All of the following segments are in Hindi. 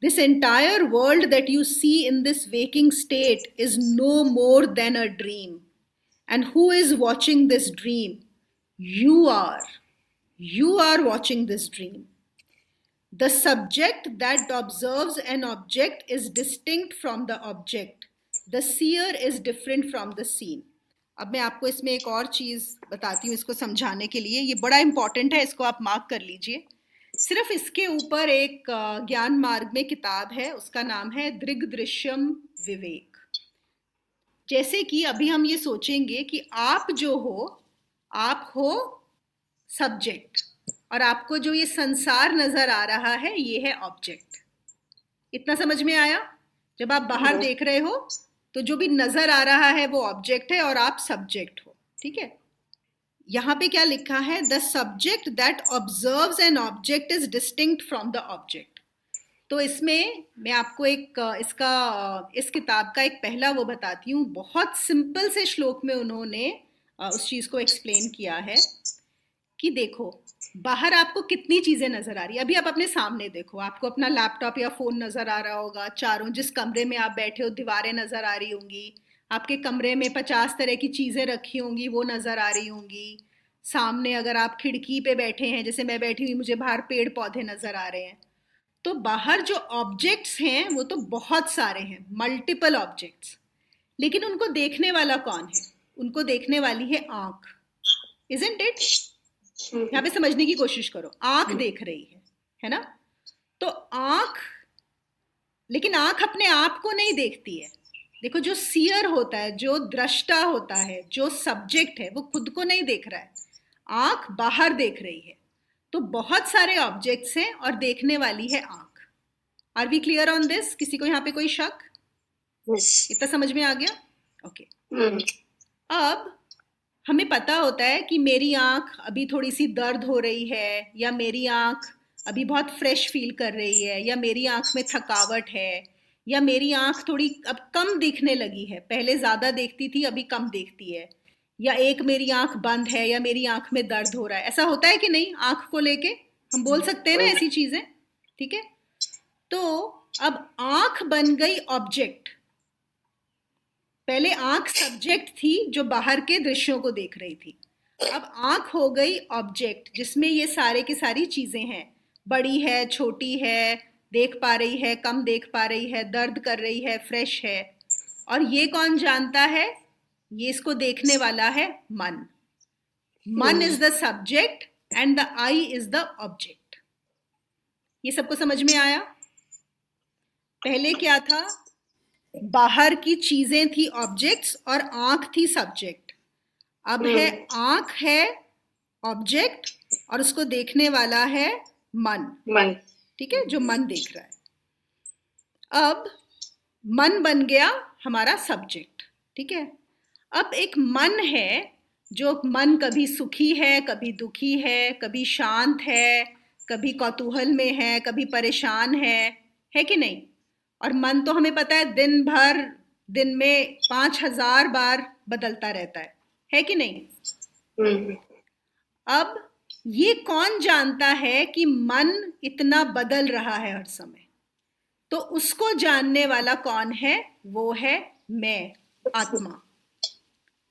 This entire world that you see in this waking state is no more than a dream. And who is watching this dream? You are. You are watching this dream. The subject that observes an object is distinct from the object. The seer is different from the seen. अब मैं आपको इसमें एक और चीज बताती हूँ इसको समझाने के लिए. ये बड़ा इंपॉर्टेंट है, इसको आप मार्क कर लीजिए. सिर्फ इसके ऊपर एक ज्ञान मार्ग में किताब है, उसका नाम है दृग्दृश्यम विवेक. जैसे कि अभी हम ये सोचेंगे कि आप जो हो, आप हो सब्जेक्ट, और आपको जो ये संसार नजर आ रहा है ये है ऑब्जेक्ट. इतना समझ में आया? जब आप बाहर देख रहे हो तो जो भी नजर आ रहा है वो ऑब्जेक्ट है और आप सब्जेक्ट हो. ठीक है, यहां पे क्या लिखा है? The subject that observes an object is distinct from the object. तो इसमें मैं आपको एक इस किताब का एक पहला वो बताती हूँ. बहुत सिंपल से श्लोक में उन्होंने उस चीज को एक्सप्लेन किया है कि देखो, बाहर आपको कितनी चीजें नजर आ रही है. अभी आप अपने सामने देखो, आपको अपना लैपटॉप या फोन नजर आ रहा होगा. चारों जिस कमरे में आप बैठे हो दीवारें नजर आ रही होंगी. आपके कमरे में 50 तरह की चीजें रखी होंगी, वो नजर आ रही होंगी. सामने अगर आप खिड़की पे बैठे हैं, जैसे मैं बैठी हुई, मुझे बाहर पेड़ पौधे नजर आ रहे हैं. तो बाहर जो ऑब्जेक्ट्स हैं वो तो बहुत सारे हैं, मल्टीपल ऑब्जेक्ट्स. लेकिन उनको देखने वाला कौन है? उनको देखने वाली है आंख. Isn't it? यहाँ पे समझने की कोशिश करो. आंख देख रही है ना? तो आंख, लेकिन आंख अपने आप को नहीं देखती है. देखो, जो सीयर होता है, जो दृष्टा होता है, जो सब्जेक्ट है, वो खुद को नहीं देख रहा है. आंख बाहर देख रही है. तो बहुत सारे ऑब्जेक्ट्स हैं और देखने वाली है आंख. Are we clear on this? किसी को यहाँ पे कोई शक? इतना समझ में आ गया? ओके. अब हमें पता होता है कि मेरी आंख अभी थोड़ी सी दर्द हो रही है, या मेरी आंख अभी बहुत फ्रेश फील कर रही है, या मेरी आंख में थकावट है, या मेरी आंख थोड़ी अब कम दिखने लगी है, पहले ज्यादा देखती थी अभी कम देखती है, या एक मेरी आंख बंद है, या मेरी आंख में दर्द हो रहा है. ऐसा होता है कि नहीं? आंख को लेके हम बोल सकते हैं ना ऐसी चीजें. ठीक है, तो अब आंख बन गई ऑब्जेक्ट. पहले आंख सब्जेक्ट थी जो बाहर के दृश्यों को देख रही थी. अब आंख हो गई ऑब्जेक्ट जिसमें ये सारे की सारी चीजें हैं. बड़ी है, छोटी है, देख पा रही है, कम देख पा रही है, दर्द कर रही है, फ्रेश है. और ये कौन जानता है? ये इसको देखने वाला है मन. मन is the subject and the I is the object. ये सबको समझ में आया? पहले क्या था? बाहर की चीजें थी ऑब्जेक्ट्स और आंख थी सब्जेक्ट. अब है आंख है ऑब्जेक्ट और उसको देखने वाला है मन. ठीक है, जो मन देख रहा है. अब मन बन गया हमारा सब्जेक्ट. ठीक है, अब एक मन है, जो मन कभी सुखी है, कभी दुखी है, कभी शांत है, कभी कौतूहल में है, कभी परेशान है कि नहीं? और मन तो हमें पता है दिन भर, दिन में 5000 बार बदलता रहता है कि नहीं? अब ये कौन जानता है कि मन इतना बदल रहा है हर समय? तो उसको जानने वाला कौन है? वो है मैं, आत्मा.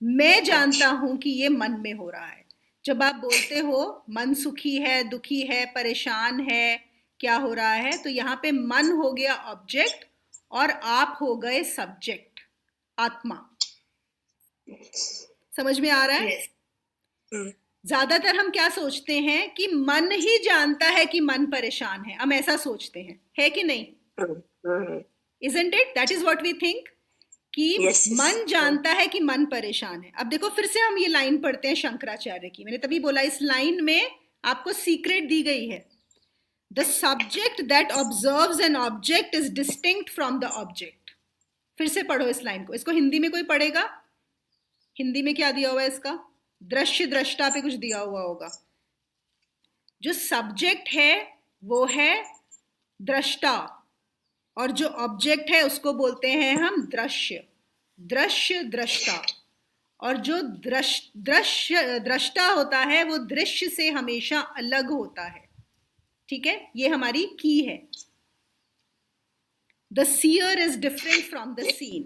मैं जानता हूं कि ये मन में हो रहा है. जब आप बोलते हो मन सुखी है, दुखी है, परेशान है, क्या हो रहा है, तो यहाँ पे मन हो गया ऑब्जेक्ट और आप हो गए सब्जेक्ट, आत्मा. समझ में आ रहा है? ज्यादातर हम क्या सोचते हैं कि मन ही जानता है कि मन परेशान है. हम ऐसा सोचते हैं, है कि नहीं? Isn't it? That is what we think. कि मन जानता है कि मन परेशान है. अब देखो, फिर से हम ये लाइन पढ़ते हैं शंकराचार्य की. मैंने तभी बोला इस लाइन में आपको सीक्रेट दी गई है. The subject that observes an object is distinct from the object. फिर से पढ़ो इस लाइन को. इसको हिंदी में कोई पढ़ेगा? हिंदी में क्या दिया हुआ है इसका? दृश्य, दृष्टा पे कुछ दिया हुआ होगा. जो सब्जेक्ट है वो है दृष्टा, और जो ऑब्जेक्ट है उसको बोलते हैं हम दृश्य. दृश्य, दृष्टा. और जो दृष्टा होता है वो दृश्य से हमेशा अलग होता है. ठीक है, ये हमारी की है. The seer is different from the scene.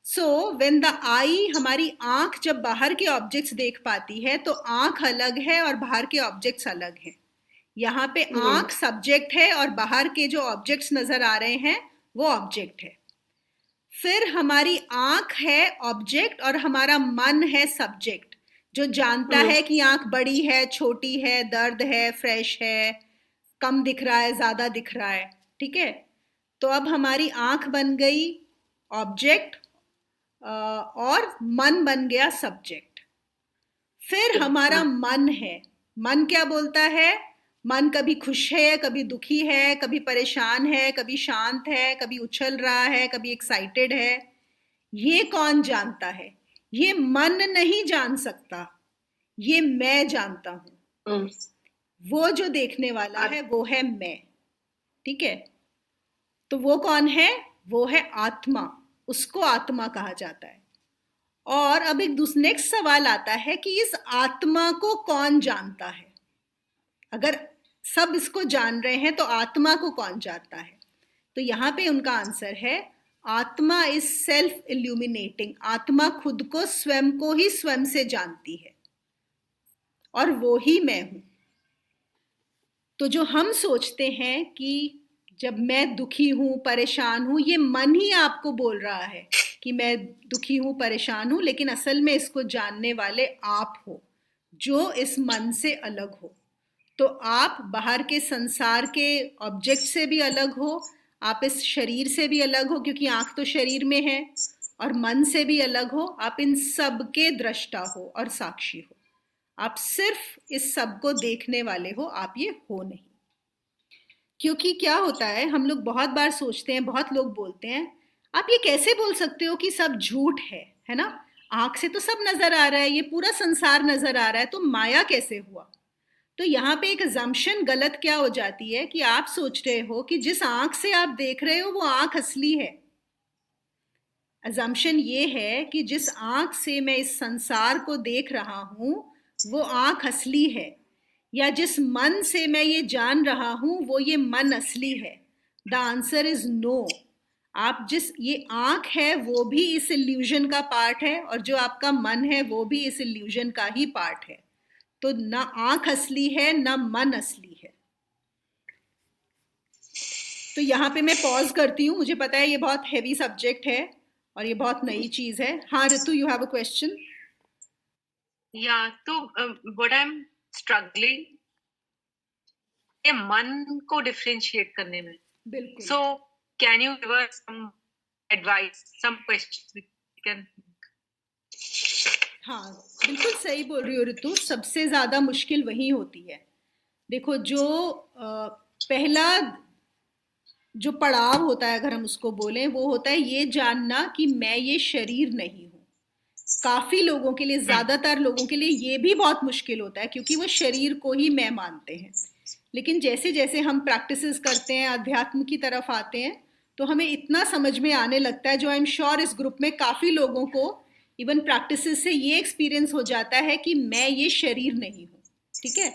So when the eye, हमारी आंख जब बाहर के ऑब्जेक्ट्स देख पाती है तो आंख अलग है और बाहर के ऑब्जेक्ट्स अलग हैं. यहाँ पे आंख सब्जेक्ट है और बाहर के जो ऑब्जेक्ट्स नजर आ रहे हैं वो ऑब्जेक्ट है. फिर हमारी आंख है ऑब्जेक्ट और हमारा मन है सब्जेक्ट, जो जानता है कि आंख बड़ी है, छोटी है, दर्द है, फ्रेश है, कम दिख रहा है, ज्यादा दिख रहा है. ठीक है. तो अब हमारी आंख बन गई ऑब्जेक्ट और मन बन गया सब्जेक्ट. फिर हमारा मन है. मन क्या बोलता है? मन कभी खुश है, कभी दुखी है, कभी परेशान है, कभी शांत है, कभी उछल रहा है, कभी एक्साइटेड है. ये कौन जानता है? ये मन नहीं जान सकता, ये मैं जानता हूं. वो जो देखने वाला है वो है मैं. ठीक है. तो वो कौन है? वो है आत्मा. उसको आत्मा कहा जाता है. और अब एक नेक्स्ट सवाल आता है कि इस आत्मा को कौन जानता है? अगर सब इसको जान रहे हैं तो आत्मा को कौन जानता है? तो यहां पे उनका आंसर है आत्मा इज सेल्फ इल्यूमिनेटिंग. आत्मा खुद को, स्वयं को ही स्वयं से जानती है और वो ही मैं हूं. तो जो हम सोचते हैं कि जब मैं दुखी हूं, परेशान हूं, ये मन ही आपको बोल रहा है कि मैं दुखी हूं, परेशान हूं, लेकिन असल में इसको जानने वाले आप हो, जो इस मन से अलग हो. तो आप बाहर के संसार के ऑब्जेक्ट से भी अलग हो, आप इस शरीर से भी अलग हो क्योंकि आंख तो शरीर में है, और मन से भी अलग हो. आप इन सब के दृष्टा हो और साक्षी हो. आप सिर्फ इस सब को देखने वाले हो, आप ये हो नहीं. क्योंकि क्या होता है, हम लोग बहुत बार सोचते हैं, बहुत लोग बोलते हैं, आप ये कैसे बोल सकते हो कि सब झूठ है ना? आंख से तो सब नजर आ रहा है, ये पूरा संसार नजर आ रहा है, तो माया कैसे हुआ? तो यहाँ पे एक अजम्पशन गलत क्या हो जाती है कि आप सोच रहे हो कि जिस आंख से आप देख रहे हो वो आंख असली है. अजम्पशन ये है कि जिस आंख से मैं इस संसार को देख रहा हूं वो आंख असली है, या जिस मन से मैं ये जान रहा हूं वो ये मन असली है. The answer is no. आप जिस ये आंख है वो भी इस इल्यूजन का पार्ट है, और जो आपका मन है वो भी इस इल्यूजन का ही पार्ट है. तो ना आंख असली है ना मन असली है. तो यहाँ पे मैं पॉज करती हूँ. मुझे पता है ये बहुत हैवी सब्जेक्ट है और ये बहुत नई चीज है. हाँ ऋतु, यू हैव अ क्वेश्चन? या तो व्हाट आई एम स्ट्रगलिंग ये मन को डिफरेंशिएट करने में. बिल्कुल. So can you give us some advice, some questions we can. हाँ, बिल्कुल सही बोल रही हो ऋतु. सबसे ज्यादा मुश्किल वही होती है. देखो, जो पहला जो पड़ाव होता है, अगर हम उसको बोलें, वो होता है ये जानना कि मैं ये शरीर नहीं हूँ. काफी लोगों के लिए, ज्यादातर लोगों के लिए ये भी बहुत मुश्किल होता है क्योंकि वो शरीर को ही मैं मानते हैं. लेकिन जैसे जैसे हम प्रैक्टिसेस करते हैं, अध्यात्म की तरफ आते हैं, तो हमें इतना समझ में आने लगता है, जो आई एम श्योर इस ग्रुप में काफी लोगों को इवन प्रैक्टिसेस से ये एक्सपीरियंस हो जाता है कि मैं ये शरीर नहीं हूँ. ठीक है.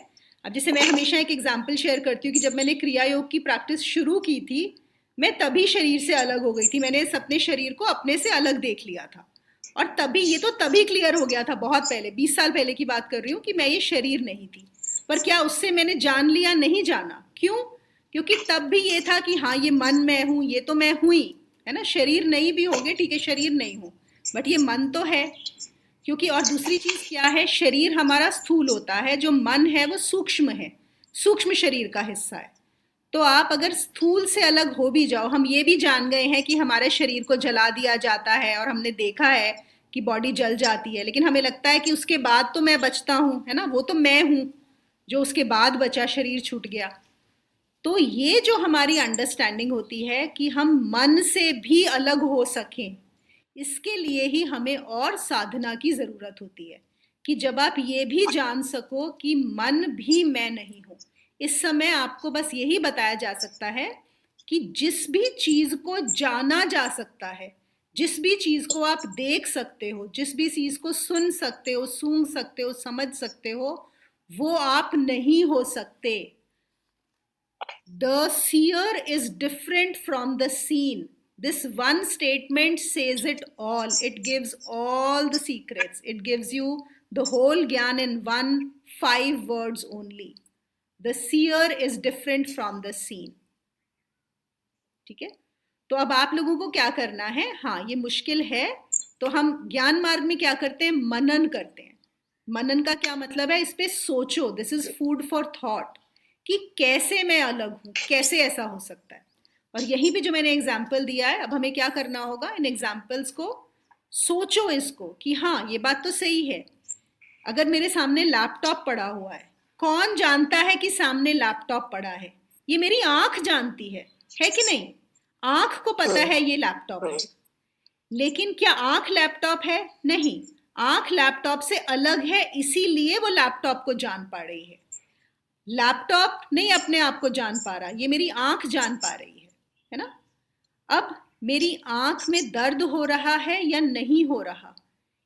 अब जैसे मैं हमेशा एक एग्जाम्पल शेयर करती हूँ कि जब मैंने क्रिया योग की प्रैक्टिस शुरू की थी, मैं तभी शरीर से अलग हो गई थी. मैंने अपने शरीर को अपने से अलग देख लिया था, और तभी, ये तो तभी क्लियर हो गया था, बहुत पहले, 20 साल पहले की बात कर रही हूँ, कि मैं ये शरीर नहीं थी. पर क्या उससे मैंने जान लिया? नहीं जाना. क्यों? क्योंकि तब भी ये था कि हाँ, ये मन मैं हूँ, ये तो मैं हुई, है ना. शरीर नहीं भी होंगे, ठीक है, शरीर नहीं हूँ, बट ये मन तो है. क्योंकि और दूसरी चीज क्या है, शरीर हमारा स्थूल होता है, जो मन है वो सूक्ष्म है, सूक्ष्म शरीर का हिस्सा है. तो आप अगर स्थूल से अलग हो भी जाओ, हम ये भी जान गए हैं कि हमारे शरीर को जला दिया जाता है, और हमने देखा है कि बॉडी जल जाती है, लेकिन हमें लगता है कि उसके बाद तो मैं बचता हूँ, है ना, वो तो मैं हूँ जो उसके बाद बचा, शरीर छूट गया. तो ये जो हमारी अंडरस्टैंडिंग होती है कि हम मन से भी अलग हो सकें, इसके लिए ही हमें और साधना की जरूरत होती है, कि जब आप ये भी जान सको कि मन भी मैं नहीं हूं. इस समय आपको बस यही बताया जा सकता है कि जिस भी चीज को जाना जा सकता है, जिस भी चीज को आप देख सकते हो, जिस भी चीज को सुन सकते हो, सूंघ सकते हो, समझ सकते हो, वो आप नहीं हो सकते. The seer is different from the seen. This one statement says it all. It gives all the secrets. It gives you the whole gyan in 5 words only. The seer is different from the seen. ठीक है, तो अब आप लोगों को क्या करना है, हाँ ये मुश्किल है, तो हम ज्ञान मार्ग में क्या करते हैं, मनन करते हैं। मनन का क्या मतलब है, इस पे सोचो, this is food for thought, कि कैसे मैं अलग हूं, कैसे ऐसा हो सकता है। और यहीं पे जो मैंने एग्जाम्पल दिया है, अब हमें क्या करना होगा, इन एग्जाम्पल्स को सोचो इसको, कि हाँ ये बात तो सही है। अगर मेरे सामने लैपटॉप पड़ा हुआ है, कौन जानता है कि सामने लैपटॉप पड़ा है, ये मेरी आंख जानती है कि नहीं, आंख को पता है ये लैपटॉप है। लेकिन क्या आंख लैपटॉप है, नहीं, आंख लैपटॉप से अलग है, इसीलिए वो लैपटॉप को जान पा रही है। लैपटॉप नहीं अपने आप को जान पा रहा, ये मेरी आंख जान पा रही है ना। अब मेरी आंख में दर्द हो रहा है या नहीं हो रहा,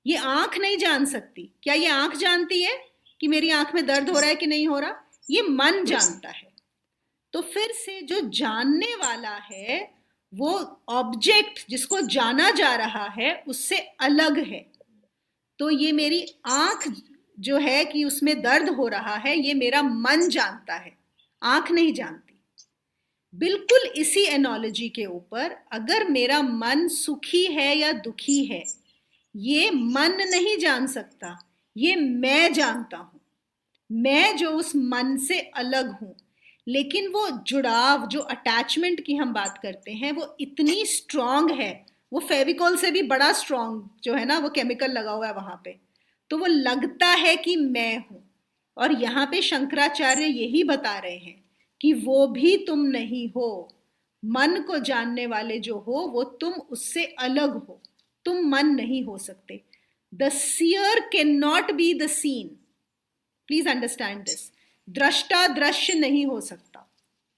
ये आंख नहीं जान सकती। क्या ये आंख जानती है कि मेरी आंख में दर्द हो रहा है कि नहीं हो रहा, ये मन जानता है। तो फिर से जो जानने वाला है वो ऑब्जेक्ट जिसको जाना जा रहा है उससे अलग है। तो ये मेरी आंख जो है कि उसमें दर्द हो रहा है, ये मेरा मन जानता है, आंख नहीं जानती। बिल्कुल इसी एनोलॉजी के ऊपर, अगर मेरा मन सुखी है या दुखी है, ये मन नहीं जान सकता, ये मैं जानता हूं। मैं जो उस मन से अलग हूं, लेकिन वो जुड़ाव, जो अटैचमेंट की हम बात करते हैं, वो इतनी स्ट्रांग है, वो फेविकॉल से भी बड़ा स्ट्रांग जो है ना, वो केमिकल लगा हुआ है वहां पे, तो वो लगता है कि मैं हूं। और यहाँ पे शंकराचार्य यही बता रहे हैं कि वो भी तुम नहीं हो, मन को जानने वाले जो हो वो तुम उससे अलग हो, तुम मन नहीं हो सकते। The seer can not be the seen, please understand this. दृष्टा दृश्य नहीं हो सकता।